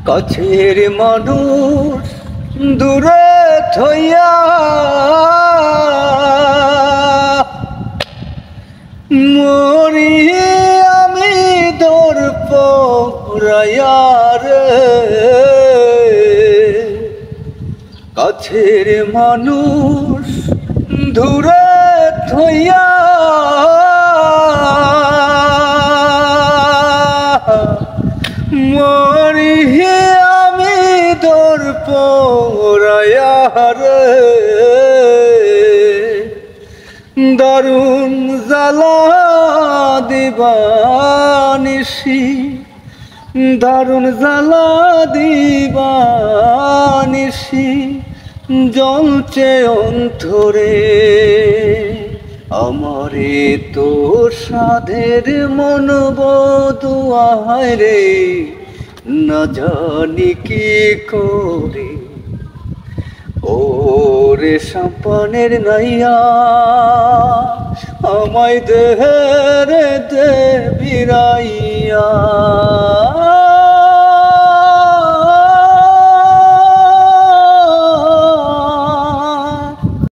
কাছের মানুষ দূরে থইয়া মরি আমি দর পরাইয়া রে। কাছের মানুষ দূরে থইয়া মরি আমি দর পরাইয়া রে। দারুণ জ্বালা দিবানিশি, দারুণ জ্বালা দিবানিশি জ্বলছে অন্তরে। আমারে তো সাধের মন বদুয়ায় রে, না জানি কি করে ওরে সাপানের নাইয়া আমায় দেহের দে বিরাইয়া।